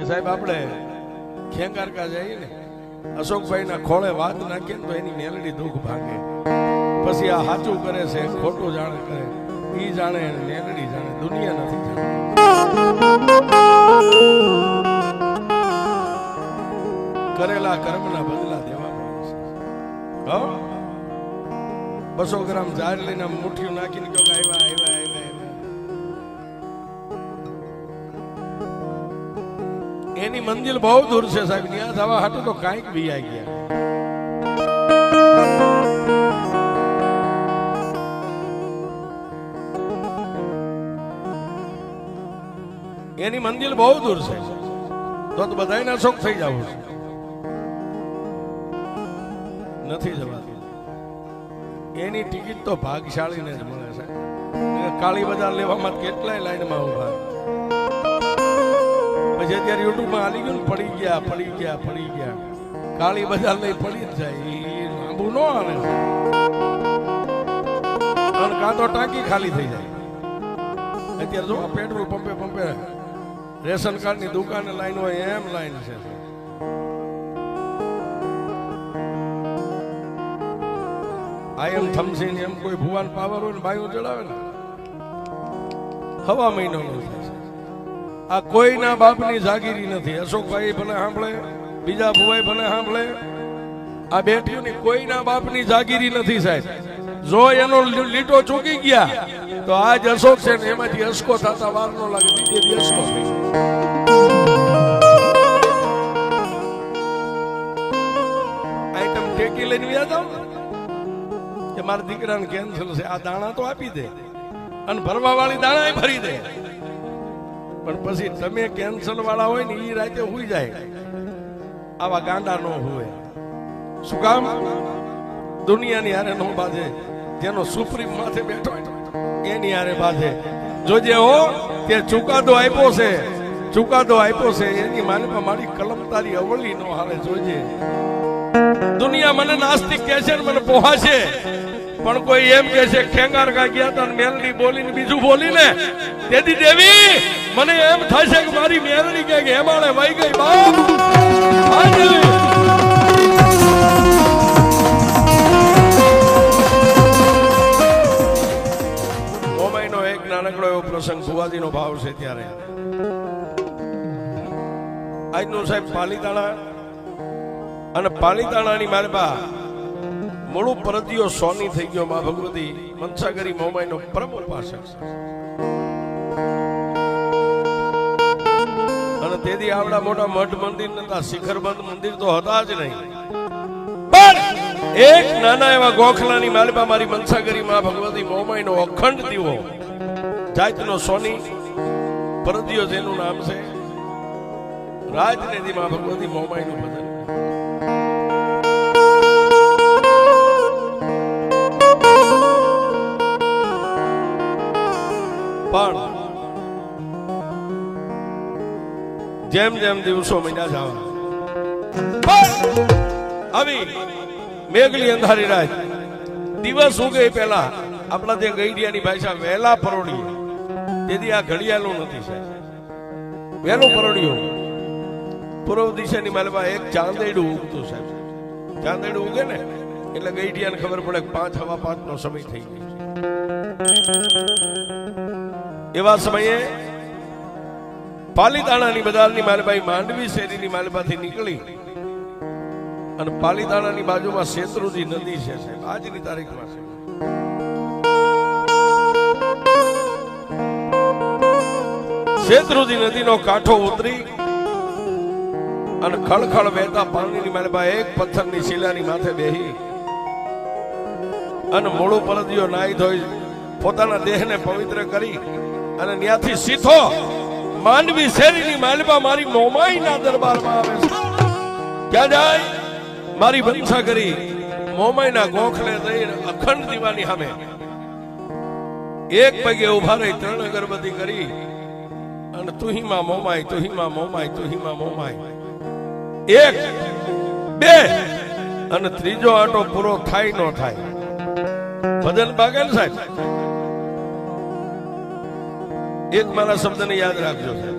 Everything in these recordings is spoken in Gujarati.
સાહેબ આપણે ખેંગારકા જઈએ ને અશોકભાઈ ના ખોળે વાત નાખીએ ને તો એની મેલડી દુઃખ ભાગે. પછી આ સાચું કરે છે ખોટું જાણે કરે ઈ જાણે મેલડી જાણે દુનિયા નથી જાણે. કરેલા કર્મના બદલા દેવા પડે છે. 200 ગ્રામ ઝાડ લઈને મુઠ્ઠીઓ નાખીને કહો કે આવ્યા આવ્યા આવ્યા. એની મંજિલ બહુ દૂર છે સાહેબ. ત્યાં જવા હાટું તો કાંઈક બી આવી ગયા. એની મંજિલ બહુ દૂર છે તો બધાના શોખ થઈ જવું છે. નથી જવાતું. એની ટિકિટ તો ભાગશાળીને જ મળે છે. કાળી બજાર લેવામાં કેટલાય લાઈનમાં ઉભા. પછી અત્યારે યુટ્યુબમાં હાલી ગયું પડી ગયા કાળી બજાર લઈ પડી જ જાય. એ લાંબુ ન આવે અને કાં તો ટાંકી ખાલી થઈ જાય. અત્યારે જો પેટ્રોલ પંપે રેશન કાર્ડ ની દુકાને લાઈન હોય એમ લાઈન છે. આઈ એમ થમસીન એમ કોઈ ભુવાન પાવર હોય ને બાયું ચડાવે ને હવા મહિનો થાય છે. આ કોઈના બાપની જાગીરી નથી. અશોકભાઈ ભલે સાંભળે, બીજા ભુવાઈ ભલે સાંભળે, આ બેઠીઓની કોઈના બાપની જાગીરી નથી સાહેબ. જો એનો લીટો ચૂકી ગયા તો આજ અશોક છે ને એમાંથી અસકો થતા વાર નો લાગે. બીજે દી અસકો થઈ આઈટમ ટેકી લઈને વ્યા જાવ કે મારા દીકરાને કેન્સર છે, આ દાણા તો આપી દે અને ભરવા વાળી દાણા ભરી દે. પણ પછી તમે કેન્સર વાળા હોય ને એ રાતે હુઈ જાય. આવા ગાંડા નો હોય. શું કામ? દુનિયાની હારે નો બાજે. જેનો સુપ્રીમ માથે બેઠો એની હારે બાજે. જોજે હો તે ચુકાદો આપ્યો છે એની માનીમાં મારી કલમ તારી અવળી નો હાલે. જોજે દુનિયા મને નાસ્તિક કહે છે, મને પોહાશે, પણ કોઈ એમ કહે છે ખેંગારકા ગયા તા મેલડી બોલીને બીજું બોલીને તેથી દેવી મને એમ થાય છે કે મારી મેલડી કે હેમાળે વહી ગઈ. બાપ મોમાઈનો એક નાનકડો એવો પ્રસંગ ભુવાજીનો ભાવ છે. ત્યારે આજનું સાહેબ પાલીતાણા અને પાલીતાણાની મારી બા મૂળું પરદિયો સોની થઈ ગયો. માં ભગવતી મનસાગરી મોમાઈનો પરમ ઉપાસક છે. અને તેથી આવડા મોટા મઠ મંદિર નતા, શિખરબંધ મંદિર તો હતા જ નહીં. પણ એક નાના એવા ગોખલાની માલબા મારી મનસાગરી માં ભગવતી મોમાઈનો અખંડ દીવો જાતનો સોની પરદિયો જેનું નામ છે રાજનેદી માં ભગવતી મોમાઈનું ભજન. પણ જેમ જેમ દિવસો મહિના જવા આવી મેઘલી અંધારી રાત દિવસ ઉગે પેલા આપણા જે ગઈડિયાની ભાષા વહેલા પરોડીએ. તેથી આ ઘડિયાળું નથી સાહેબ. વહેલું પરોડ્યું પૂર્વ દિશાની માલમાં એક ચાંદેડું ઉગતું સાહેબ. ચાંદેડું ઉગે ને એટલે ગઈડિયાને ખબર પડે 5 સવા 5 નો સમય થઈ ગયો. એવા સમયે પાલીતાણાની બજારની માલબાઈ માંડવી શેરીની માલબાથી નીકળી અને પાલીતાણાની બાજુમાં શેત્રુજી નદી છે સાહેબ. આજની તારીખમાં છે. શેત્રુજી નદીનો કાંઠો ઉતરી અને ખળખળ વહેતા પાણીની માલબાઈ એક પથ્થરની શિલાની માથે બેહી અને મોળું પરદિયો નાઈ ધોઈ પોતાના દેહને પવિત્ર કરી અને ત્યાંથી સીધો માંડવી શેરીની માલબા મારી મોમાઈના દરબારમાં આવે છે. ક્યાં જાય? મારી બંસા કરી મોમાઈના ગોખલે જઈને અખંડ દીવાની સામે એક પગે ઉભા રહી 3 અગરબત્તી કરી અને તુહીમાં મોમાઈ, તુહીમાં મોમાઈ, તુહીમાં મોમાઈ. 1 2 અને ત્રીજો આટો પૂરો થાય ન થાય ભજન ભાગે ને સાહેબ. એક મારા શબ્દને યાદ રાખજો સાહેબ.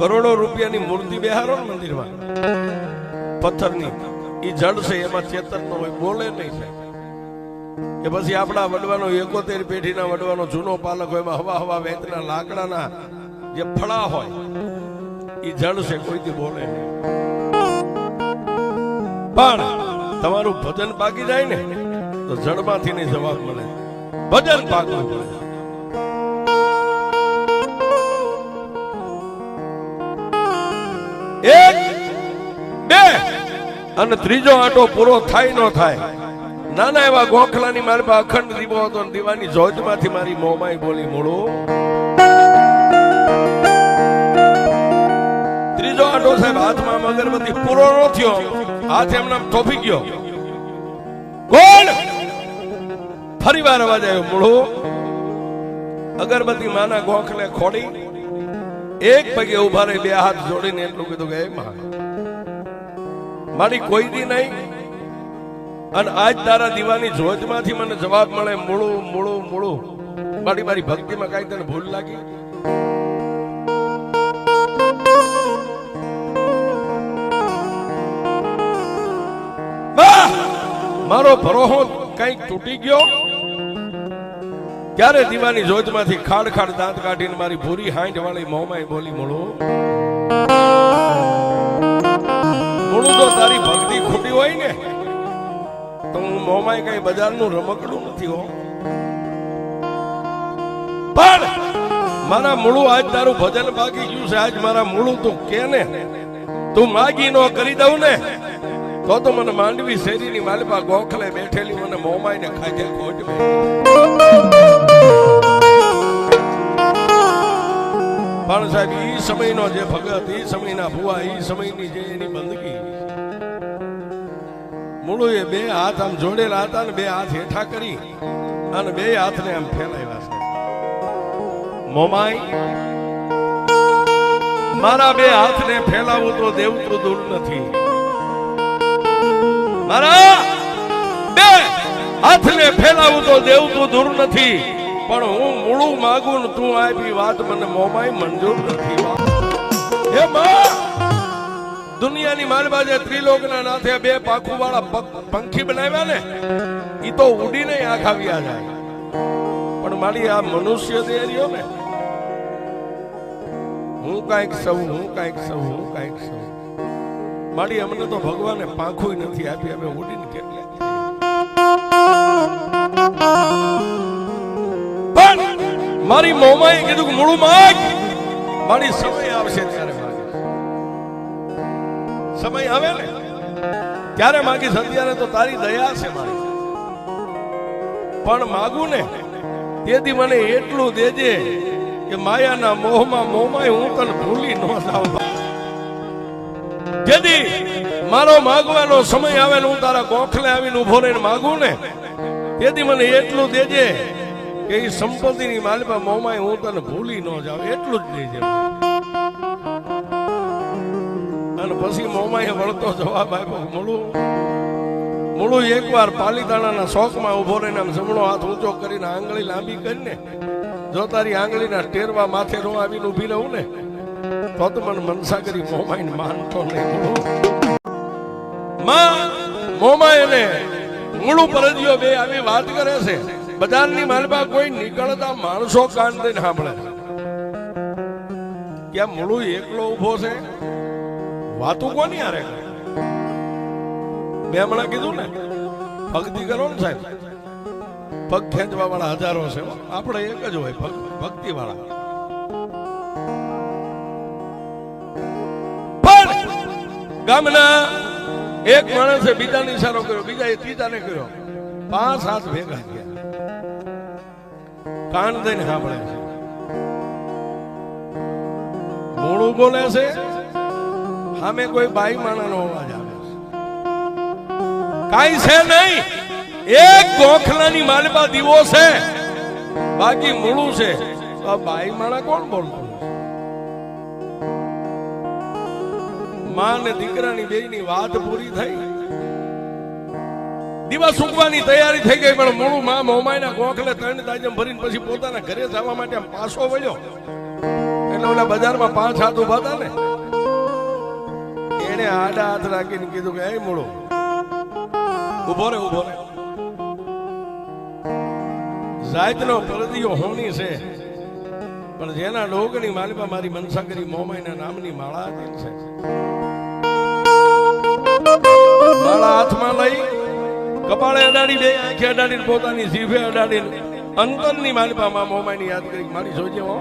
કરોડો રૂપિયાની મૂર્તિ બેહારો ને મંદિરમાં પથ્થરની, ઈ જડ છે, એમાં ચેતન નો હોય, બોલે નહીં થાય. કે પછી આપણા વડવાનો 71 પેઢીના વડવાનો જૂનો પાલક હોય, એમાં હવા હવા વેતના લાકડાના જે ફળા હોય, ઈ જડ છે, કોઈથી બોલે નહીં. પણ તમારું ભજન પાકી જાય ને તો જડમાંથી નહીં જવાબ મળે, ભજન પાકવું પડે. એક બે અને ત્રીજો આંટો પૂરો થાય ન થાય, નાના એવા ગોખલાની મારી પાસે અખંડ દીવો હતો, દીવાની જ્યોતમાંથી મારી મોમાઈ બોલી મૂળો. ત્રીજો આંટો સાહેબ હાથમાં અગરબત્તી પૂરો ન થયો, હાથ એમના થોપી ગયો. કોણ? ફરી વાર અવાજ આવ્યો, મૂળો. અગરબત્તી માના ગોખલે ખોડી એક પગે ઉભા રહી, બે હાથ જોડીને એટલું કીધું કે મારી કોઈ દી નહીં, અને આજ તારા દીવાની જ્યોતમાંથી મને જવાબ મળે, મૂળું મૂળું મૂળું. મારી ભક્તિમાં કઈ તને ભૂલ લાગી? મારો ભરોહો કઈક તૂટી ગયો. ત્યારે દીવાની જ્યોતમાંથી ખાડ ખાડ દાંત કાઢીને મારી ભૂરી હાંઠ વાળી મોમાઈ બોલી મૂળું. મૂળું તો તારી ભક્તિ ખોટી હોય ને તો હું મોમાઈ કઈ બજારનું રમકડું નથી હો. પણ મારા મૂળું આજ તારું ભજન બાકી ગયું છે, આજ મારા મૂળું તું કે ને, તું માગી નો કરી દઉં ને તો મને માંડવી શેરીની માલપા ગોખલે બેઠેલી મને મોમાઈ ને ખાધે ખોટ બે. પણ સાહેબ ઈ સમયનો જે ભગત, ઈ સમયના ભુવા, ઈ સમયની જે એની બંદગી, મૂળુએ બે હાથ આમ જોડેલા હતા ને બે હાથ હેઠા કરી અને બે હાથને આમ ફેલાવ્યા છે. મોમાઈ, મારા બે હાથને ફેલાવું તો દેવતું દૂર નથી, મારા બે હાથને ફેલાવું તો દેવતું દૂર નથી, પણ હું મૂળું માગું ને તું આપી વાત મને મોમાઈ મંજૂર નથી. હે માં, દુનિયાની માલબાજે ત્રિલોકના નાથે બે પાખું વાળા પંખી બનાવ્યા ને, ઈ તો ઉડીને આંખ આવ્યા જાય, પણ મારી આ મનુષ્ય જે રહ્યો ને, હું કાંઈક સૌ, હું કાંઈક સૌ, હું કાંઈક સૌ. મારી અમને તો ભગવાને પાંખું નથી આપી, અમે ઉડીને કેટલે. પણ મારી મોમાએ કીધું કે મૂળું માગ, મારી સમય આવશે ત્યારે માગીશ. સમય આવે ને ત્યારે માગીશ, અત્યારે તો તારી દયા છે મારી. પણ માગું ને તેથી મને એટલું દેજે કે માયાના મોહમાં મોમાય હું તને ભૂલી ન જાઉં. જેથી મારો માગવાનો સમય આવે ને હું તારા ગોખલે આવીને ઉભો રહીને માગું ને, તેથી મને એટલું દેજે કે એ સંપત્તિની માલિકા મોમાય હું તને ભૂલી ન જાઉં, એટલું જ દેજે. અને પછી મોમાએ વળતો જવાબ આપ્યો, મૂળું એકવાર પાલીતાણાના શોખમાં ઉભો રહીને આમ જમણો હાથ ઊંચો કરીને આંગળી લાંબી કરીને જો તારી આંગળીના ટેરવા માથે નો આવીને ઉભી રહું ને તો મને મનસાગરી મોમાઈને માનતો નહીં. મોમાઈને મૂળું પરજીઓ બે આવી વાત કરે છે. બજારની માલબા કોઈ નીકળતા માણસો કાન દઈને સાંભળે, ક્યાં મૂળું એકલો ઉભો છે, વાતું કોની હારે? મેં હમણાં કીધું ને ભક્તિ કરો ને સાહેબ, પગ ખેંચવા વાળા હજારો છે, આપણે એક જ હોય ભક્તિ વાળા. પણ ગામના એક માણસે બીજાને ઈશારો કર્યો, બીજા એ ત્રીજાને કર્યો, 5 હાથ ભેગા ગયા, કાન દઈને સાંભળે છે. મોડું બોલે છે, સામે કોઈ બાઈ માણાનો અવાજ આવે છે, કાઈ છે નહીં, એક ગોખલાની માલબા દીવો છે, બાકી મૂળું છે. તો આ બાઈ માણા કોણ બોલતું? માં ને દીકરાની બેયની વાત પૂરી થઈ, દીવા સૂકવાની તૈયારી થઈ ગઈ, પણ મૂળું માં મોમાઈના ગોખલે 3 દાજમ ભરીને પછી પોતાના ઘરે જવા માટે પાછો વળ્યો. એટલે ઓલા બજારમાં 5 હાથ ઉભા હતા ને, એને આડા હાથ રાખીને કીધું કે એ મૂળો ઉભો રે ઉભો રે, જાતનો પરદિયો હોની છે, પણ જેના ડોગની માલિપા મારી મનસા કરી મોમાઈના નામની માળા હતી છે, માળા હાથમાં લઈ કપાળે અડાડી, બે આંખે અડાડી, પોતાની જીભે અડાડી, અંતરની માલિપા માં મોમાઈની યાદ કરી મારી જોજે હો,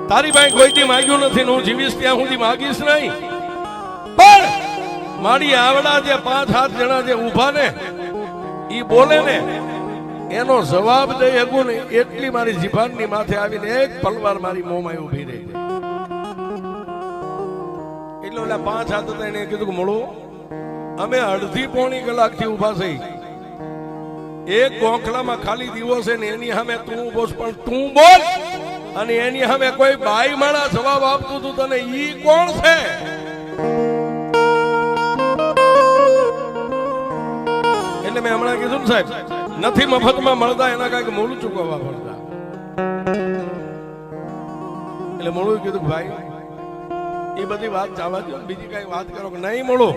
તારી પાસે કોઈથી માંગ્યું નથી, હું જીવીશ ત્યાં સુધી માગીશ નહીં, પણ મારી આવડા જે 5 હાથ જણા જે ઊભા ને ઈ બોલે ને એનો જવાબ દઈ શકું ને એટલી મારી જીભાનની માથે આવીને એક પલવાર મારી મોંમાં ઊભી રહી. એટલે ઓલા 5 હાથ હતા એને કીધું કે મળો અમે અડધી પોણી કલાકથી ઊભા થઈ, એક ગોખલામાં ખાલી દીવો છે ને એની સામે તું બોસ, પણ તું બોલ, અને એની સામે કોઈ બાઈ માણા જવાબ આપતું તું, તને ઈ કોણ છે? એટલે મેં હમણાં કીધું ને સાહેબ, નથી મફતમાં મળતા, એના કાંઈક મૂળ ચૂકવવા પડતા. એટલે મૂળું કીધું ભાઈ એ બધી વાત જવા દો, બીજી કઈ વાત કરો કે નહીં. મૂળું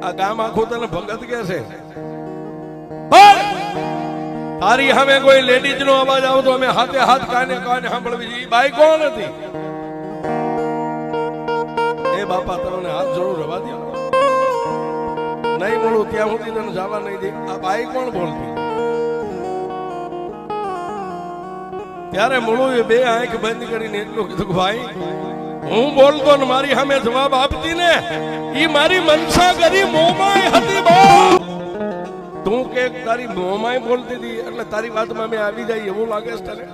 આ ગામ આખું તને ભગત કે છે, તારી સામે કોઈ લેડીઝ નો અવાજ આવતો અમે હાથે હાથ કાને કાને સાંભળવી. એ બાઈ કોણ હતી? એ બાપા તમને હાથ જોડું રવા દો નહીં. મળું ત્યાં સુધી તને જવા નહીં દે. આ બાઈ કોણ બોલતી? ત્યારે મળું એ બે આંખ બંધ કરીને એટલું કીધું કે ભાઈ હું બોલતો ને મારી સામે જવાબ આપતી ને ઈ મારી મનસા કરી મોમાઈ હતી. બહુ તું કે તારી મોમાઈ બોલતી હતી એટલે તારી વાતમાં મેં આવી જાય એવું લાગે છે તને?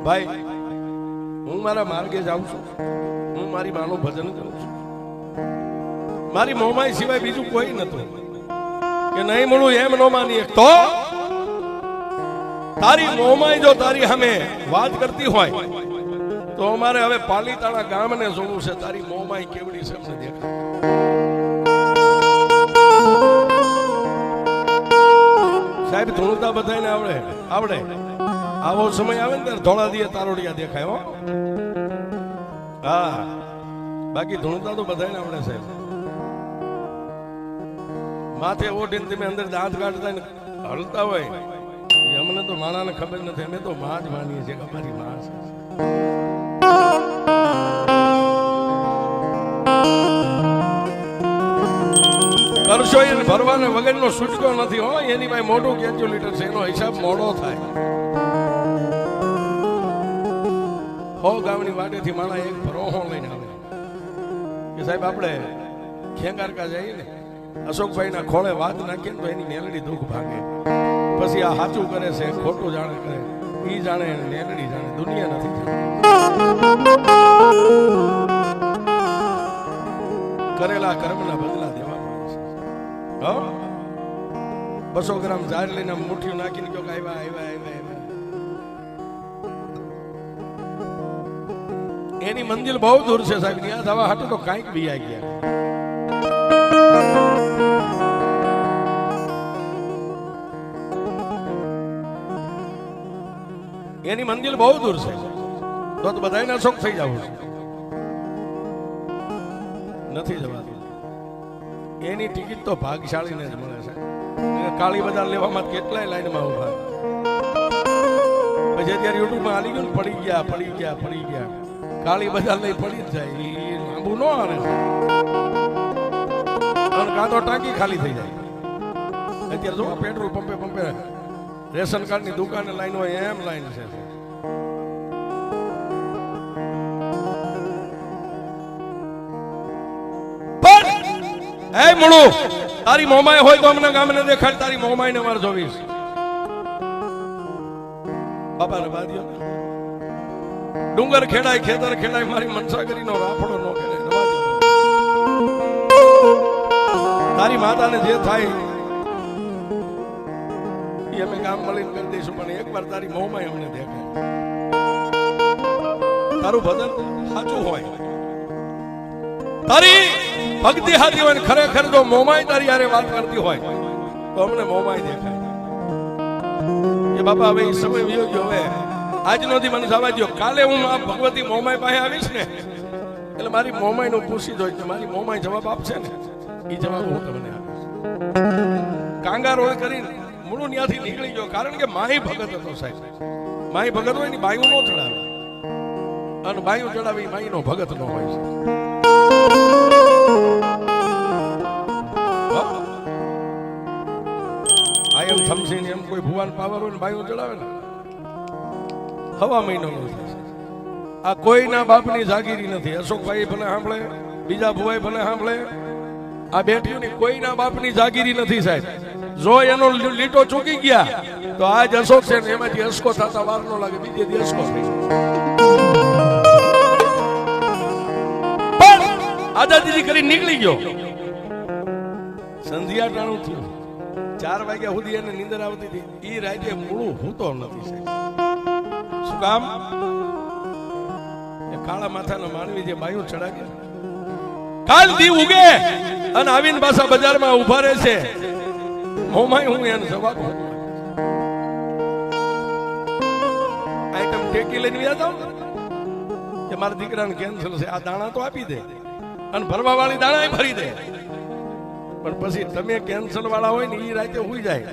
ભાઈ હું મારા માર્ગે જાઉં છું, હું મારી માનું ભજન કરું છું, મારી મોમાઈ સિવાય બીજું કોઈ નતું. કે નહીં મળું એમ ન માની તો તારી મોમાઈ જો તારી સામે વાત કરતી હોય તો અમારે હવે પાલીતાણા ગામને જોવું છે, તારી મોમાઈ કેવડી છે અમને દેખાય. સાહેબ ધૂણતા બધાને આવડે આવડે, આવો સમય આવે ને ત્યારે ધોળા દિયે તારોડિયા દેખાય હો. હા બાકી ધૂણતા તો બધાને આવડે સાહેબ. માથે ઓઢીને તમે અંદર દાંત કાઢતા ને હલતા હોય અમને તો માણાને ખબર નથી, અમે તો માં જ માનીએ છીએ કે અમારી માં છે. કરશો એ ભરવાને વગરનો છૂટકો નથી હો. એની પાસે મોટું કેલ્ક્યુલેટર છે, એનો હિસાબ મોડો થાય. 100 ગામની વાટેથી માણા એક ભરોહો લઈને આવે કે સાહેબ આપણે ખેંગારકા જઈએ ને અશોકભાઈ ના ખોળે વાત નાખીએ તો એની મેલડી દુઃખ ભાગે. પછી આ સાચું કરે છે ખોટું જાણે કરે, ઈ જાણે મેલડી જાણે, દુનિયા નથી જાણતી. કરેલા કર્મના બદલા દેવા પડે છે. 200 ગ્રામ ઝાડ લઈને મુઠ્ઠીઓ નાખીને કહો કે આવ્યા આવ્યા આવ્યા. એની મંજિલ બહુ દૂર છે સાહેબ, ત્યાં જવા હાટું તો કાંઈક બી આવી ગયા. એની મંજિલ બહુ દૂર છે તો બધાના શોખ થઈ જવું છે, નથી જવાતું. એની ટિકિટ તો ભાગશાળીને જ મળે છે. કાળી બજાર લેવામાં કેટલાય લાઈનમાં ઉભા, પછી અત્યારે યુટ્યુબમાં હાલી ગયું ને પડી ગયા પડી ગયા પડી ગયા. કાળી બજાર લઈ પડી જ જાય, એ લાંબુ ન આવે કાં તો ટાંકી ખાલી થઈ જાય. અત્યારે જો પેટ્રોલ પંપે પંપે રેશન કાર્ડ ની દુકાને લાઈન હોય એમ લાઈન છે. એ મળું તારી મોમાઈ હોય તો અમને ગામને દેખાડ, તારી મોમાઈ ને મારે જોવીશ. બાપા રવા દો, ડુંગર ખેડાય ખેતર ખેડાય, મારી મનસા કરીને રાફડો નો ખેડાય. રવા દો, તારી માતાને જે થાય એ અમે ગામ મળીને કરી દઈશું, પણ એકવાર તારી મોમાઈ અમને દેખાય, તારું ભજન સાચું હોય, તારી ભક્તિ સાચી હોય, ખરેખર જો મોમાઈ તારી હારે વાત કરતી હોય તો અમને મોંમાં દેખાય કે બાપા હવે સમય વયો ગયો, હવે આજનો દી મને જવા દો, કાલે હું આ ભગવતી મોમાઈ પાસે આવીશ ને એટલે મારી મોમાઈ નું પૂછી જોઈ કે મારી મોમાઈ જવાબ આપશે ને એ જવાબ હું તમને આપીશ. કાંગારો કરીને મૂળું ત્યાંથી નીકળી ગયો, કારણ કે માહી ભગત હતો સાહેબ. માહી ભગત હોય ને બાયું નો ચડાવે, અને બાયું ચડાવે માહી નો ભગત નો હોય છે. આયમ થમસીને એમ કોઈ ભુવાન પાવર હોય ને બાયું ચડાવે ને હવા મહિનો નો થાય છે. આ કોઈના બાપની જાગીરી નથી. અશોકભાઈ ભલે સાંભળે, બીજા ભુવાઈ ભલે સાંભળે, આ બેઠીઓની કોઈના બાપની જાગીરી નથી સાહેબ. જો એનો લીટો ચૂકી ગયા તો આજ અશોક છે ને એમાંથી અસકો થતા વાર નો લાગે, બીજે દી અસકો થઈ જાય. આઝાદી કરી નીકળી ગયો, સંધ્યા ટાણું થયું, 4 વાગ્યા સુધી એને નીંદર આવતી હતી. ઈ રાતે મૂળું હૂતો નથી સાહેબ. શું કામ? કાળા માથાના માનવી જે બાયું ચડાવી કાલ દી ઉગે અને આવીને પાછા બજારમાં ઉભા રહે છે. મોમાઈ હું એને જવાબ આઈટમ ટેકી લઈને વ્યા જાવ કે મારા દીકરાને કેન્સર છે, આ દાણા તો આપી દે અને ભરવા વાળી દાણા ભરી દે. પણ પછી તમે કેન્સર વાળા હોય ને એ રાતે હુઈ જાય,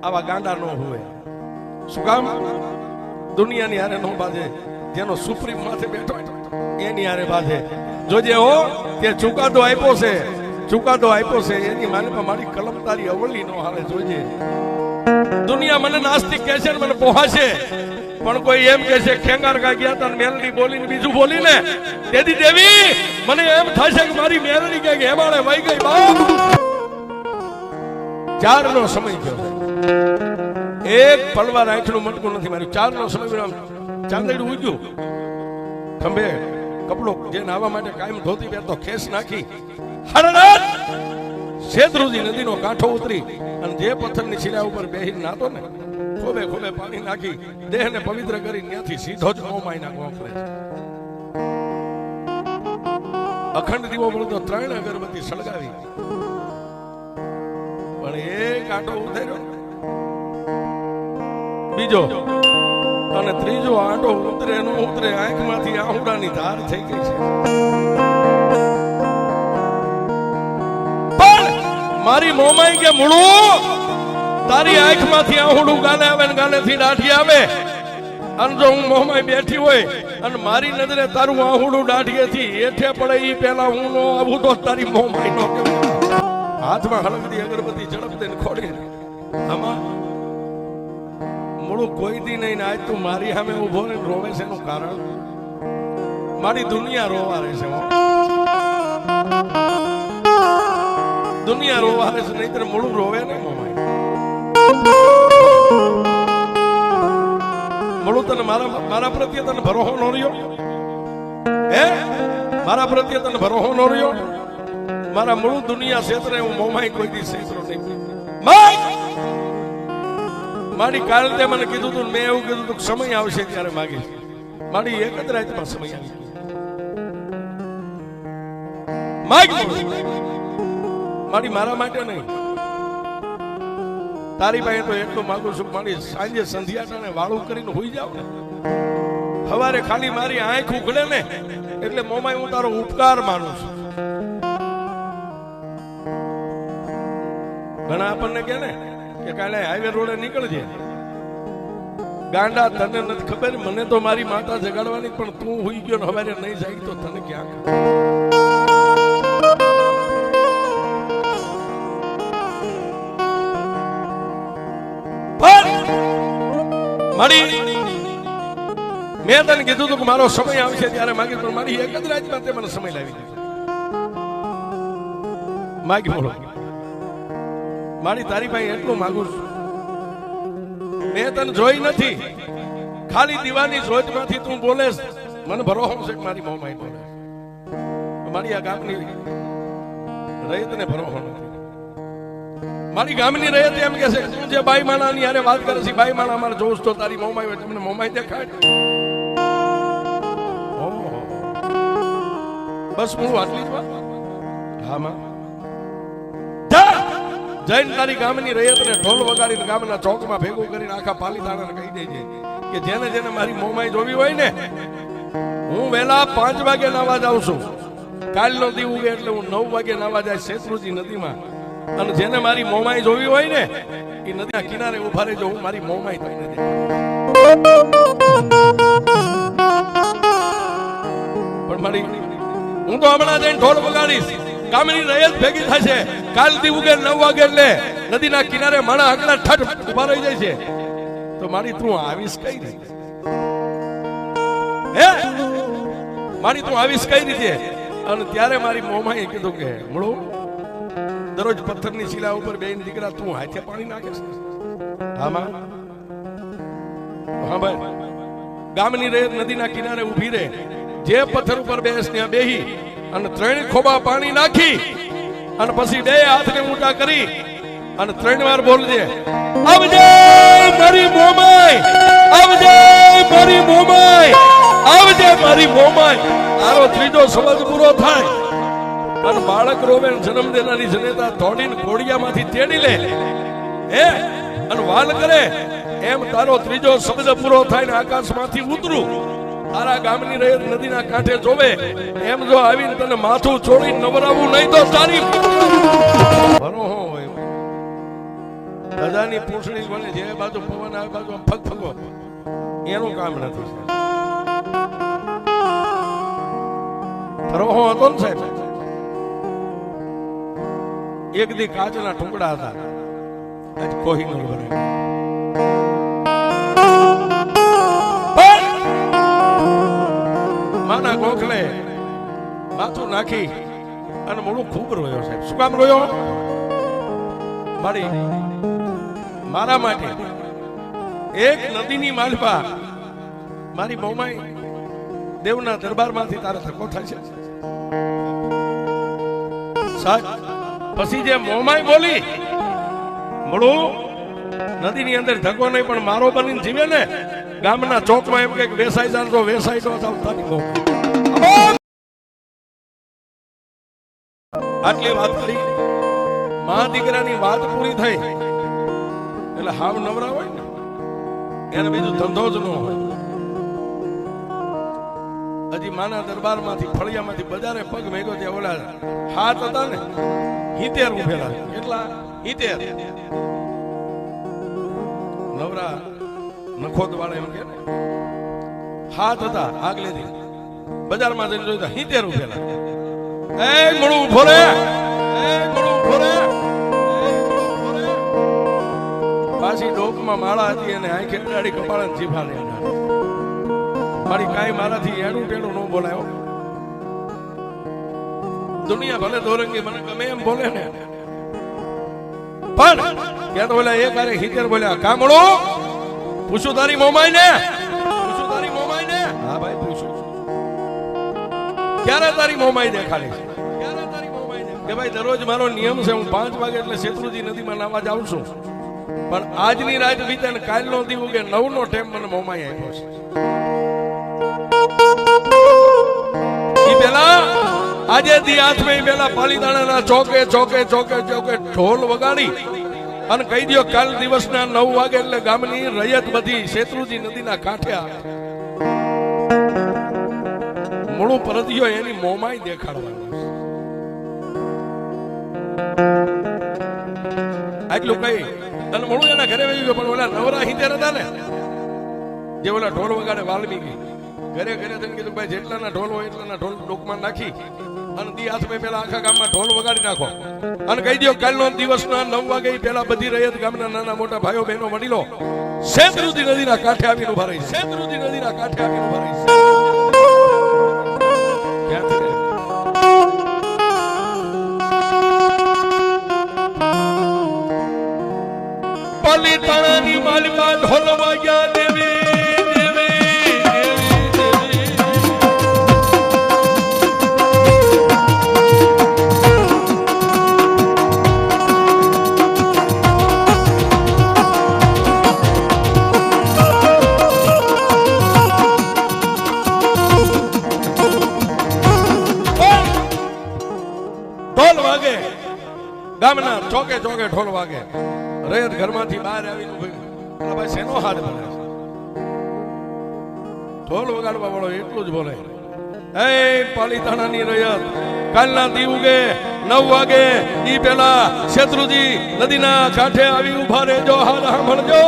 આવા ગાંડા નો હોય. શું કામ? દુનિયાની હારે નો બાજે, જેનો સુપ્રીમ માથે બેઠો એની હારે બાજે. જોજે હો તે ચુકાદો આપ્યો છે, ચુકાદો આપ્યો છે એની માનીમાં મારી કલમ તારી અવળી નો હાલે. જોજે દુનિયા મને નાસ્તિક કહે છે, મને પોહાશે, પણ કોઈ એમ કહે છે ખેંગાર કા ગયા તા મેલડી બોલીને બીજું બોલીને તેથી દેવી મને એમ થશે કે મારી મેલડી કે હેમાળે વહી ગઈ. બાપ 4 નો સમય ગયો, એક પલવાર આંખનું મટકું નથી માર્યું. 4 નો સમય ચાંદડું ઉગ્યું, ખંભે કપડો જે નાવા માટે કાયમ ધોતી પહેરતો ખેસ નાખી હરનાથ શેત્રુજી નદીનો કાંઠો ઉતરી અને જે પથ્થરની શિલા ઉપર બેહીને નાતો ને ખોબે ખોબે પાણી નાખી દેહને પવિત્ર કરી ત્યાંથી સીધો જ મોમાઈના ગોખલે છે. અખંડ દીવો બળતો 3 અગરબત્તી સળગાવી, પણ એ કાંટો ઉતર્યો, બીજો અને ત્રીજો આંટો ઉતરે નો ઉતરે, આંખમાંથી આહુડાની ધાર થઈ ગઈ છે. પણ મારી મોમાઈ કે મૂળું તારી આંખમાંથી આહુડું ગાલે આવે ને ગાલેથી દાઢી આવે, અને જો હું મોમાઈ બેઠી હોય અને મારી નજરે તારું આહુડું દાઢીએથી હેઠે પડે ઈ પહેલા હું નો આવું તો તારી મોમાઈ નો હાથમાં હળગતી અગરબત્તી ઝડપ દઈને ખોડી આમાં મૂળું કોઈ દી નહીં ને આજ તું મારી સામે ઉભો ને રોવે છે એનું કારણ મારી દુનિયા રોવા રહે છે. દુનિયા રોવા રહે છે, નહીતર મૂળું રોવે ને મોમાઈ. મૂળું તને મારા પ્રત્યે તને ભરોસો નો રહ્યો, હે મારા પ્રત્યે તને ભરોસો નો રહ્યો. મારા મૂળું દુનિયા ક્ષેત્રે હું મોમાઈ કોઈ દી ક્ષેત્રો નહીં. મારી કાલ તે મને કીધું તું, મેં એવું કીધું તું સમય આવશે ત્યારે માગીશ. મારી એક જ રાતમાં સમય આવી માગ મારી મારા માટે નહીં, તારી પાસે તો એટલું માંગુ છું મારી સાંજે સંધ્યાટાને વાળું કરીને હોઈ જાવ ને, સવારે ખાલી મારી આંખ ઉઘડે ને એટલે મોમાઈ હું તારો ઉપકાર માનું છું. ઘણા આપણને કે ને કે કાલે હાઈવે રોડે નીકળજે, ગાંડા તને નથી ખબર, મને તો મારી માતા જગાડવાની, પણ તું હોઈ ગયો ને હવારે નહીં જાય તો તને ક્યાં મારી. મેં તને કીધું તું કે મારો સમય આવશે ત્યારે માગી, પણ મારી એક જ રાતમાં તે મને સમય લાવી દીધો. માગી બોલો મારી તારી પાસે એટલું માંગુ છું, મેં તને જોઈ નથી, ખાલી દીવાની જોતમાંથી તું બોલે, મને ભરોસો છે કે મારી મોમાઈ બોલે. મારી આ ગામની રહીતને ભરોસો નથી. મારી ગામની રહીત એમ કે છે તું જે બાઈ માણાની યારે વાત કરે છે, બાઈ માણા અમારે જોઉં તો તારી મોમાઈ હોય, તમને મોમાઈ દેખાય. બસ હું આટલી જ વાત. હા માં જૈન તારી ગામની રૈયતને ઢોલ વગાડીને ગામના ચોકમાં ભેગું કરીને આખા પાલીતાણાને કહી દેજે કે જેને જેને મારી મોમાઈ જોવી હોય ને, હું વહેલા 5 વાગે નાવા જાઉં છું. કાલનો દી ઉગે એટલે હું 9 વાગે નાવા જાય શેત્રુજી નદીમાં. અને જેને મારી મોમાઈ જોવી હોય ને એ નદીના કિનારે ઉભા રહેજો, હું મારી મોમાઈ થઈને દે. પણ મારી હું તો હમણાં જઈને ઢોલ વગાડીશ, ગામની રૈયત ભેગી થશે. કાલથી ઉગે 9 વાગે એટલે નદીના કિનારે માણા આકડા ઠઠ ઉભા રહી જાય છે. તો મારી તું આવીશ કઈ રીતે? હે મારી તું આવીશ કઈ રીતે? અને ત્યારે મારી મોમાએ કીધું કે મળો દરરોજ પથ્થરની શિલા ઉપર બેન દીકરા તું હાથે પાણી નાખે છે. હા ભાઈ, ગામની રૈયત નદીના કિનારે ઊભી રહે, જે પથ્થર ઉપર બેસ ત્યાં બેહી અને 3 ખોબા પાણી નાખી અને પછી 2 હાથને ઊંચા કરી અને 3 વાર બોલજે, આવજે મારી મોમાઈ, આવજે મારી મોમાઈ, આવજે મારી મોમાઈ. તારો ત્રીજો સમજ પૂરો થાય અને બાળક રોવે જન્મ દેનારી જનેતા દોડીને ઘોડિયામાંથી તેડી લે હે અને વાલ કરે, એમ તારો ત્રીજો શબ્દ પૂરો થાય ને આકાશમાંથી ઉતરું તારા ગામની રૈયત નદીના કાંઠે જોવે, એમ જો આવીને તને માથું છોડીને નવરાવું નહીં તો તારી ભરો હોય દાદાની પૂંછડી બને જે બાજુ પવન આવે બાજુ ફગ ફગો એનું કામ નથી. ફરોહો હતો ને સાહેબ, એક દી કાચના ટુકડા હતા, આજ કોહિનૂર બને. માના ગોખલે માથું નાખી અને મોડું ખૂબ રોયો સાહેબ. શું કામ રોયો? મારા માટે એક નદીની માલપા મારી મોમાઈ દેવના દરબારમાંથી તારે ધક્કો થાય છે. પછી જે મોમાઈ બોલી મળું નદીની અંદર ધક્કો નહીં પણ મારો બનીને જીવે ને, ગામના ચોકમાં એમ કે વેસાઈ જાણતો વેસાઈ તો આટલી વાત કરી. મા દીકરાની વાત પૂરી થઈ એટલે હાવ નવરા હોય ને એને બીજું ધંધો જ ન હોય. હજી માના દરબારમાંથી ફળિયામાંથી બજારે પગ ભેગો ત્યાં ઓલા હાથ હતા ને 70 ઉભેલા. કેટલા? 70. નવરા નખોદ વાળા એમ કે હાથ હતા આગલેથી બજારમાં જઈને જોઈતા 70 ઉભેલા. એ મળું ઉભો રે, એ મળું ઉભો રે. પાછી ડોકમાં માળા હતી અને આંખે ઉડાડી કપાળે જીભા લે. મારી કાંઈ મારાથી એનું ટેણું ન બોલાયો. દુનિયા ભલે દોરંગી મને ગમે એમ બોલે ને, પણ ત્યાં તો બોલ્યા એક આરે 70 બોલ્યા. કા મળો પૂછું તારી મોમાઈ ને, પૂછું તારી મોમાઈ ને. હા ભાઈ પૂછું. ક્યારે તારી મોમાઈ દેખાડી? ક્યારે તારી મોમાઈ દેખાડી? કે ભાઈ દરરોજ મારો નિયમ છે, હું 5 વાગે એટલે શેત્રુજી નદીમાં નાવા જાઉં છું, પણ આજની રાત વીતે ને કાલનો દી ઉગે 9 નો ટાઈમ મને મોમાઈ આપ્યો છે. ઈ પેલા આજે દી હાથમાં પેલા પાલીતાણાના ચોકે ચોકે ચોકે ચોકે ઢોલ વગાડી અને કહી દો કાલ દિવસના 9 વાગે એટલે ગામની રૈયત બધી શેત્રુજી નદીના કાંઠે આવે. મૂળું પરદિયો એની મોમાઈ દેખાડવાનું. આટલું કઈ અને મૂળું એના ઘરે વહી ગયો. પણ ઓલા નવરા 70 હતા ને જે ઓલા ઢોલ વગાડે વાલ્મીકી ઘરે ઘરે થઈને કીધું ભાઈ જેટલાના ઢોલ હોય એટલાના ઢોલ ડોકમાં નાખી અને દી હાથમાં પેલા આખા ગામમાં ઢોલ વગાડી નાખો અને કહી દો કાલનો દિવસના 9 વાગે પેલા બધી રૈયત ગામના નાના મોટા ભાઈઓ બહેનો વડીલો શેત્રુજી નદીના કાંઠે આવીને ઉભા રહી. શેત્રુજી નદીના કાંઠે આવીને ઉભા રહી. પાલીતાણાની માલમાં ઢોલ વાગ્યા દેવી. ગામના ચોકે ચોકે વાગે ઢોલ વાગે રયત ઘરમાંથી બહાર આવીને ભાઈ શેનો હાથ બને છે? ઢોલ વગાડવા વાળો એટલું જ બોલે, એ પાલીતાણાની રયત કાલના દી ઉગે 9 વાગે ઈ પેલા શેત્રુજી નદીના કાંઠે આવી ઉભા રહેજો, હાથ સાંભળજો.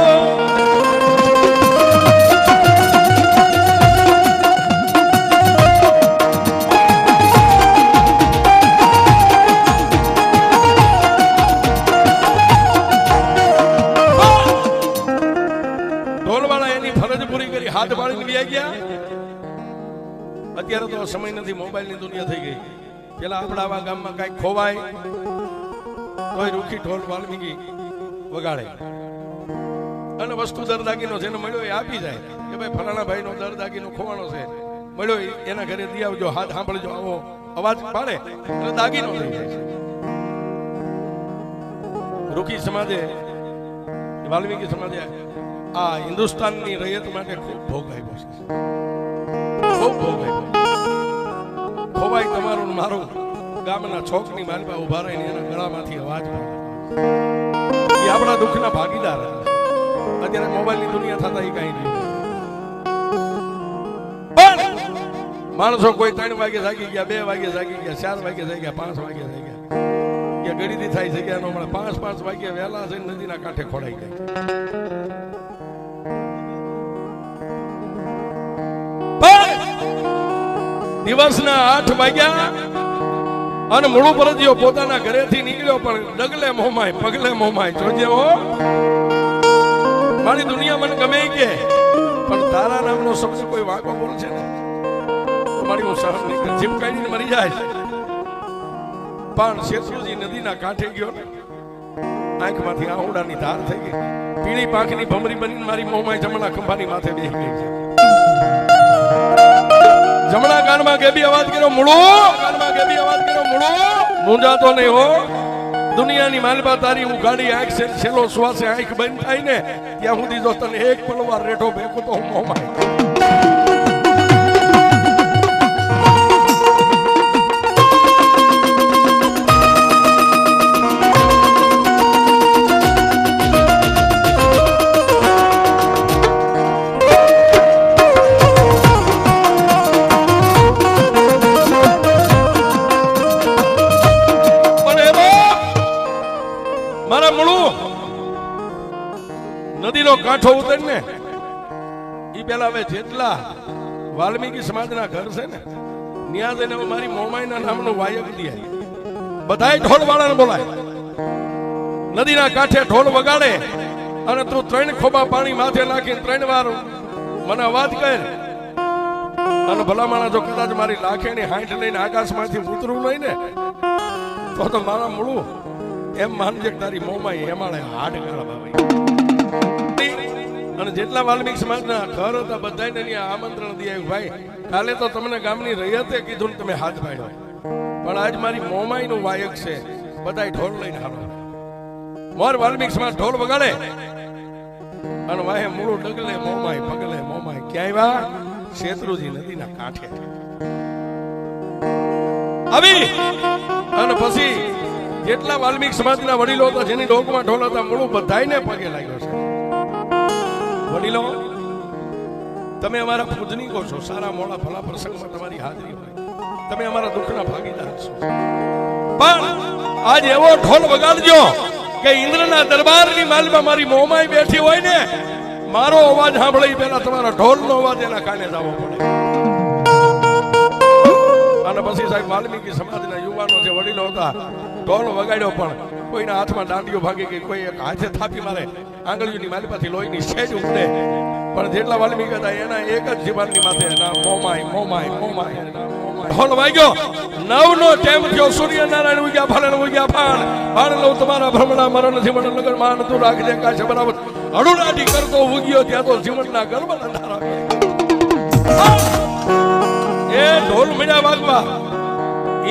હાથ વાળીને લઈ ગયા. અત્યારે તો સમય નથી, મોબાઈલ ની દુનિયા થઈ ગઈ. પેલા આપણા આવા ગામમાં કઈક ખોવાય તોય રૂખી ઢોલ વાલ્મીકી વગાડે અને વસ્તુ દરદાગીનો જેને મળ્યો એ આપી જાય કે ભાઈ ફલાણા ભાઈ નો દરદાગીનો ખોવાનો છે, મળ્યો એના ઘરે દી આવજો, હાથ સાંભળજો, આવો અવાજ પાડે એટલે દાગીનો થઈ જાય છે. રૂખી સમાજે વાલ્મીકી સમાજે આ હિન્દુસ્તાનની રયત માટે ખૂબ ભોગ આપ્યો છે, ખૂબ ભોગ આપ્યો. ખોવાય તમારું મારું ગામના છોકની માલપા ઉભા રહીને એના ગળામાંથી અવાજ પડે એ આપણા દુઃખના ભાગીદાર હતા. અત્યારે મોબાઈલની દુનિયા થતા એ કઈ નહીં. માણસો કોઈ 3 વાગે જાગી ગયા, 2 વાગે જાગી ગયા, 4 વાગે જાગી ગયા, 5 વાગે જાગી ગયા. કે ગળીથી થાય જગ્યા નો મળે. 5 વાગે વહેલા છે નદીના કાંઠે ખોડાઈ ગયા. દિવસના 8 વાગ્યા અને મૂળું પરજીઓ પોતાના ઘરેથી નીકળ્યો, પણ ડગલે મોમાય પગલે મોમાય. જોજે હો મારી દુનિયા મને ગમે કે, પણ તારા નામનો શબ્દ કોઈ વાંકો બોલશે ને મારી હું સહન નહીં કરી, જીમકાઈને મરી જાય. પણ શેત્રુજી નદીના કાંઠે ગયો ને, આંખમાંથી આહુડાની ધાર થઈ ગઈ, પીળી પાંખની ભમરી બનીને મારી મોમાય જમણા ખંભાની માથે બેસી ગઈ છે. જમણા કાનમાં ગેબી અવાજ કર્યો, મૂળો કાનમાં ગેબી અવાજ કર્યો, મૂળો મૂંઝાતો નહીં હો. દુનિયાની માલબા તારી ઉઘાડી આંખ છે, છેલ્લો શ્વાસે આંખ બંધ થાય ને ત્યાં સુધી જો તને એક પલવાર રેઠો ભેગો તો હું મોમાય. નદીનો કાંઠો ઉતરીને ઈ પેલા હવે જેટલા વાલ્મીકી સમાજના ઘર છે ને ત્યાં જઈને મારી મોમાઈના નામનું વાયક દે, બધાય ઢોલ વાળાને બોલાય, નદીના કાંઠે ઢોલ વગાડે અને તું 3 ખોબા પાણી માથે નાખીને 3 વાર મને અવાજ કર. અને ભલામણા જો કદાચ મારી લાખેની હાંઠ લઈને આકાશમાંથી ઉતરવું નહીં ને તો મારા મૂળું એમ માનજે કે તારી મોમાઈ એમાળે હાડ ગાળા બાબા. અને જેટલા વાલ્મીકી સમાજના ઘર હતા બધાને આમંત્રણ દીધું, ભાઈ કાલે તો તમને ગામની રયતે કીધું ને તમે હાથ પાડ્યો, પણ આજ મારી મોમાઈ નું વાયક છે, બધા ઢોલ લઈને હાલો. મોર વાલ્મીકી સમાજ ઢોલ વગાડે અને વાહે મૂળું ડગલે મોમાઈ પગલે મોમાઈ. ક્યાંય વા શેત્રુજી નદીના કાંઠે આવી. અને પછી જેટલા વાલ્મીકી સમાજના વડીલો હતા જેની ડોકમાં ઢોલ હતા મૂળું બધાયને પગે લાગ્યો છે. વડીલો તમે અમારા પૂજનીકો છો, સારા મોડા ભલા પ્રસંગમાં તમારી હાજરી હોય, તમે અમારા દુઃખના ભાગીદાર છો, પણ આજ એવો ઢોલ વગાડજો કે ઇન્દ્રના દરબારની માલમાં મારી મોમાઈ બેઠી હોય ને મારો અવાજ સાંભળી પહેલા તમારો ઢોલનો અવાજ એના કાને જવો પડે. અને પછી સાહેબ વાલ્મીકી સમાજના યુવાનો જે વડીલો હતા ઢોલ વગાડ્યો, પણ કોઈના હાથમાં દાંડીઓ ભાગી ગઈ, કોઈ એક હાથે થાપી મારે, આંગળીઓની માલપાથી લોહીની સેજ ઉડે, પણ જેટલા વાલ્મીકી હતા એના એક જ જીવનની માથે એના મોમાઈ મોમાઈ મોમાઈ. ઢોલ વાગ્યો, 9 નો ટાઈમ થયો, સૂર્યનારાયણ ઉગ્યા ફાળણ ઉગ્યા ફાણ ફાણ લઉં તમારા ભ્રમણા મરણ જીવન લગન માન તું રાખજે કાશે બરાબર હડુડાટી કરતો ઉગ્યો ત્યાં તો જીવનના ગર્ભના ધારા એ ઢોલ મીડા વાગવા.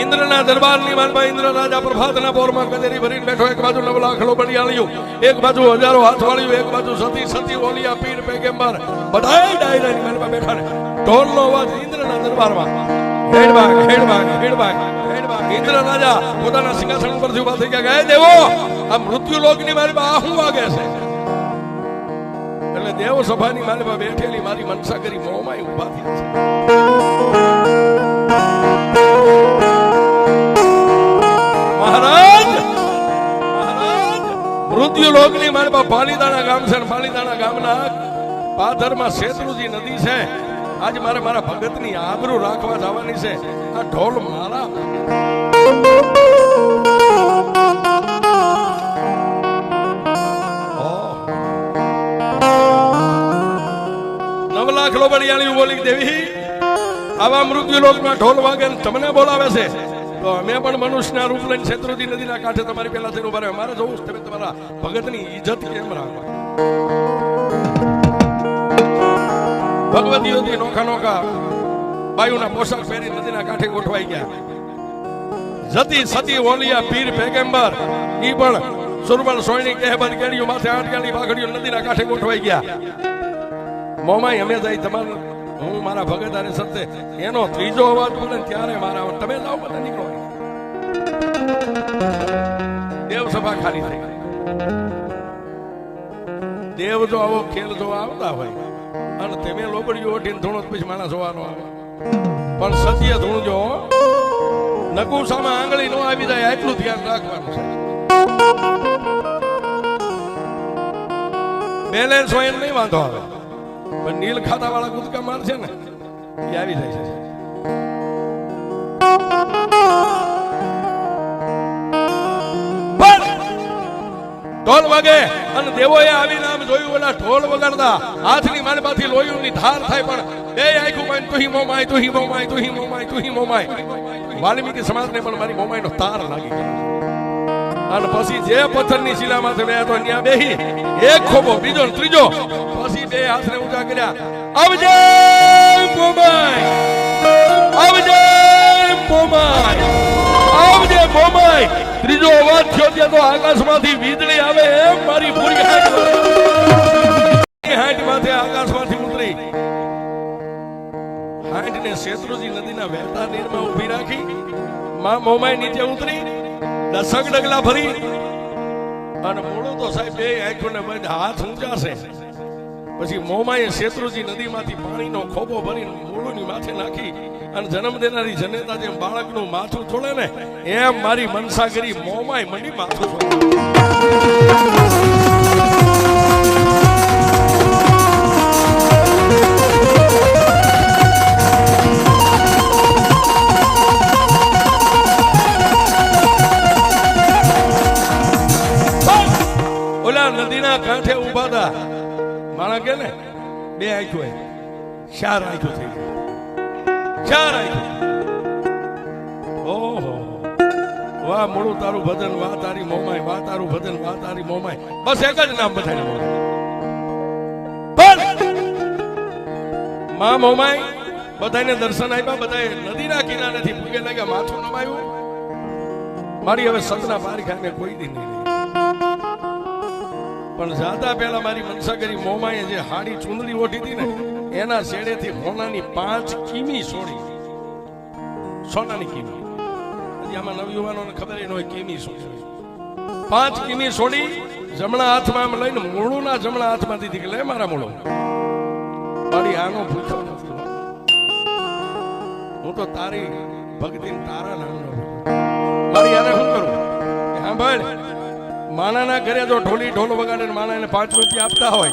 ઇન્દ્રના દરબારની માલમાં ઇન્દ્ર રાજા પ્રભાતના બોરમાં કચેરી ભરીને બેઠો, એક બાજુ નવલાખડો બળિયાળ્યું, એક બાજુ હજારો હાથવાળીઓ, એક બાજુ સતી સતી ઓલિયા પીર પેગંબર, બધાય ડાયરાની માલમાં બેઠા ને ઢોલનો અવાજ ઇન્દ્રના દરબારમાં હેડબાગ હેડબાગ હેડબાગ હેડબાગ. ઇન્દ્ર રાજા પોતાના સિંહાસન પરથી ઉભા થઈ ગયા, હે દેવો, આ મૃત્યુ લોકની મારી પાસે શું વાગે છે? એટલે દેવ સભાની મારી પાસે બેઠેલી મારી મનસા કરી મોંમાં ઉભા થયા છે. મહારાજ મૃત્યુ લોકની મારી પાસે પાલીતાણા ગામ છે, પાલીતાણા ગામના પાથરમાં શેત્રુજી નદી છે. આજ મારે મારા ભગતની આબરૂ રાખવા જવાની છે. આ ઢોલ મારા લાખ લોબડિયાળી બોલી, દેવી આવા મૃત્યુ લોકમાં ઢોલ વાગે તમને બોલાવે છે, તો અમે પણ મનુષ્યના રૂપ લઈને શેત્રુજી નદીના કાંઠે તમારી પહેલા થઈને ઉભા રહે. અમારે જોવું તમે તમારા ભગતની ઇજ્જત કેમ રાખવા. ભગવતીઓથી નોખા નોખા બાયુના પોશાક પહેરી નદીના કાંઠે ગોઠવાઈ ગયા. જતી સતી ઓલિયા પીર પેગંબર ઈ પણ સુરબલ સોયની કહેબત કેડીઓ માથે આટકાલી બાગડીઓ નદીના કાંઠે ગોઠવાઈ ગયા. મોમાઈ અમે જાય તમારું હું મારા ભગત આને સત્ય એનો ત્રીજો અવાજ બોલે ત્યારે મારા તમે જાઓ બધા નીકળો. દેવ સભા ખાલી થઈ ગઈ. દેવ જો આવો ખેલ જોવા આવતા હોય અને તમે લોબડીઓ ઓઢીને ધૂણો પછી માણસ જોવાનો આવે, પણ સત્ય ધૂણજો, નકુસામાં આંગળી નો આવી જાય એટલું ધ્યાન રાખવાનું છે. બેલેન્સ હોય એમ નહીં વાંધો આવે, પણ નીલ ખાતા વાળા કૂદકા માર છે ને એ આવી જાય છે. ઢોલ વાગે અને દેવોએ આવીને આમ જોયું, ઓલા ઢોલ વગાડતા હાથની માલમાંથી લોહીની ધાર થાય, પણ બે આંખું માં તુહી મોમાય તુહી મોમાય તુહી મોમાય તુહી મોમાય. વાલ્મીકી સમાજને પણ મારી મોમાઈનો તાર લાગી ગયો. અને પછી જે પથ્થરની શિલામાંથી બે તો ત્યાં બેહી એક ખોબો બીજો ત્રીજો, પછી બે હાથને ઊંચા કર્યા, આવજે મોમાય, આવજે મોમાય, આવજે મોમાય. ત્રીજો અવાજ થયો ત્યાં તો આકાશમાંથી વીજળી આવે એમ મારી પૂરી હાઈટમાંથી આકાશમાંથી ઉતરી હાઈટને શેત્રુજી નદીના વહેતા નીરમાં ઊભી રાખી માં મોમાઈ નીચે ઉતરી દસક ડગલા ભરી અને મોડું તો સાહેબ બે આંખોને બંધ હાથ ઊંચા છે. પછી મોમાએ શેત્રુજી નદીમાંથી પાણીનો ખોબો ભરીને મોળુની માથે નાખી અને જન્મ દેનારી જનેતા જેમ બાળકનું માથું છોડે ને એમ મારી મનસા કરી મોમાય મંડી માથું છોડે. ઓલા નદીના કાંઠે ઉભા હતા માણા કે ને બે આંખો ચાર આંખો થઈ ગઈ, ચાર આંખો. ઓહો વાહ મોડું તારું ભજન, વાહ તારી મોમાય, વાહ તારું ભજન, વાહ તારી મોમાય. બસ એક જ નામ બધાને બોલે માં મોમાય. બધાને દર્શન આપ્યા, બધાએ નદીના કિનારેથી પૂગે લાગ્યા, માથું નમાયું. મારી હવે સતના પારખાને કોઈ દી નહીં. પણ જાતા પહેલા મારી મનસા કરી મોમાએ જે હાડી ચુંદડી ઓઢી હતી ને એના શેડેથી હોનાની 5 કિમી સોડી, સોનાની કિમી. હજી આમાં નવયુવાનોને ખબર ન હોય કિમી શું છે. 5 કિમી સોડી જમણા હાથમાં આમ લઈને મૂળુના જમણા હાથમાં દીધી કે લે મારા મૂળો. મારી આનો પૂછો નથી, હું તો તારી ભક્તિ તારા નામનો મારી આને શું કરું. હા ભાઈ માણાના ઘરે જો ઢોલી ઢોલ વગાડે માણા એને 5 રૂપિયા આપતા હોય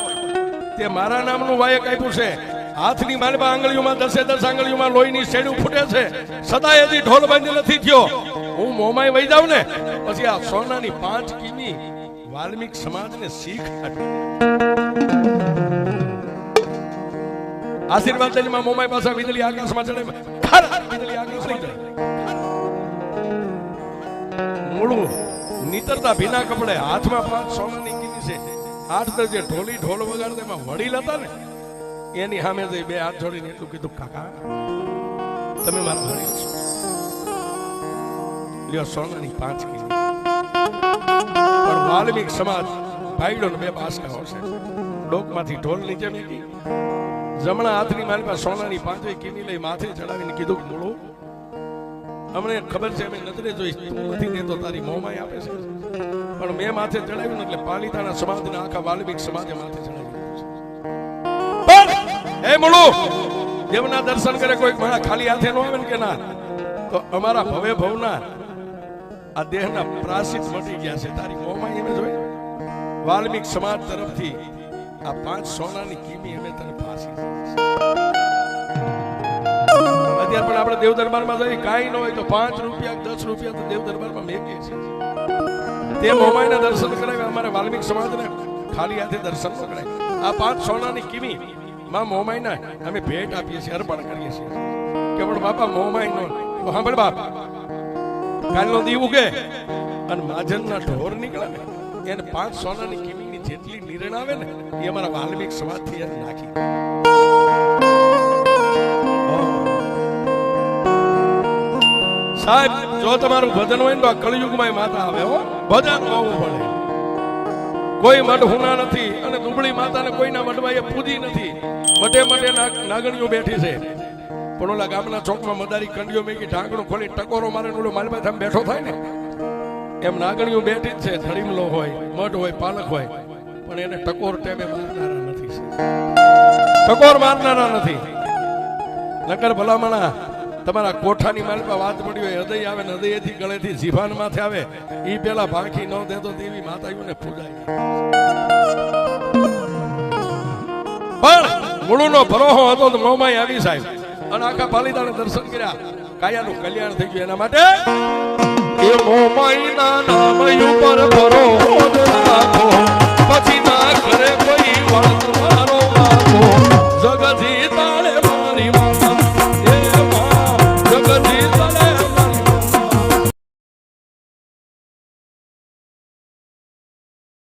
તે મારા નામનું વાયક આપ્યું છે. હાથની માલમાં આંગળીઓમાં 10 આંગળીઓમાં લોહીની શેડું ફૂટે છે, સદાય હજી ઢોલ બંધ નથી થયો. હું મોમાઈ વહી જાઉં ને પછી આ સોનાની 5 કિમી વાલ્મીક સમાજને શીખ આપી. આશીર્વાદ લઈને મોમાઈ પાસે વીજળી આકાશમાં ચડે, વીજળી આકાશમાં ચડે. મૂળું નીતરતા ભીના કપડે હાથમાં 5 સોનાની કિમી છે. 8 જે ઢોલી ઢોલ વગાડતા એમાં વડીલ હતા ને એની સામે જઈ બે હાથ જોડીને એટલું કીધું, કાકા તમે મારા વડીલ છો, લ્યો સોનાની 5 કિમી. પણ વાલ્મીક સમાજ ભાઈડો ને 2 બાસકાઓ છે, ડોકમાંથી ઢોલ નીચે મૂકી જમણા હાથની મારી પાસે સોનાની 5 કિમી લઈ માથે ચડાવીને કીધું, મૂળું અમને ખબર છે અમે નજરે જોઈ તું નથી દેતો તારી મોમાઈ આપે છે પણ મેં માથે ચડાવ્યું ને એટલે પાલિતાણા સમાજને આખા વાલ્મીક સમાજે માથે ચડાવ્યું પણ હે મુળુ દેવના દર્શન કરે કોઈ મારા ખાલી હાથે નો આવે ને કે ના તો અમારા ભવે ભવના આ દેહના પ્રાશિત મટી ગયા છે તારી મોમાઈ એમ જોઈ વાલ્મીક સમાજ તરફથી આ 5 સોનાની કીમી અમે તને ફાસી અત્યારે પણ આપણે દેવ દરબારમાં જઈ કાંઈ ન હોય તો 5 રૂપિયા 10 રૂપિયા તો દેવ દરબારમાં મેકીએ છીએ તે મોમાઈના દર્શન કરાવ્યા અમારે વાલ્મીક સમાજને ખાલી હાથે દર્શન ન કરાય આ 5 સોનાની કીમી માં મોમાઈના અમે ભેટ આપીએ છીએ અર્પણ કરીએ છીએ કે પણ બાપા મોમાઈ નો સાંભળ બાપ કાલનો દી ઉગે અને માજનના ઢોર નીકળે ને એને 5 સોનાની કીમીની જેટલી નિરણ આવે ને એ અમારા વાલ્મીક સમાજથી એને નાખી સાહેબ જો તમારું ભજન હોય ને તો કળયુગમાં માતા આવે હો ભજન ગાવું પડે કોઈ મઠ હુના નથી અને દુબળી માતાને કોઈના મઠમાં એ પૂજી નથી મઢે મઢે નાગણીઓ બેઠી છે પણ ઓલા ગામના ચોકમાં મદારી કંડીઓ મેકી ઢાંકણું ખોલી ટકોરો મારે ઓલો માલમાં થામ બેઠો થાય ને એમ નાગણીઓ બેઠી જ છે ધડીમલો હોય મઠ હોય પાલક હોય પણ એને ટકોર ટેમે મારનારા નથી ટકોર મારનારા નથી નકર ભલામણા તમારા કોઠાની માલમાં વાત પડી હોય હૃદય આવે ને હૃદયથી ગળેથી જીભાન માથે આવે ઈ પેલા ભાંખી ન દેતો દેવી માતાઓને પૂજાય પણ મૂળનો ભરોહો હતો તો મોમાઈ આવી સાહેબ અને આખા પાલિતાણે દર્શન કર્યા કાયાનું કલ્યાણ થઈ ગયું એના માટે એ મોમાઈના નામ ઉપર ભરોહો રાખો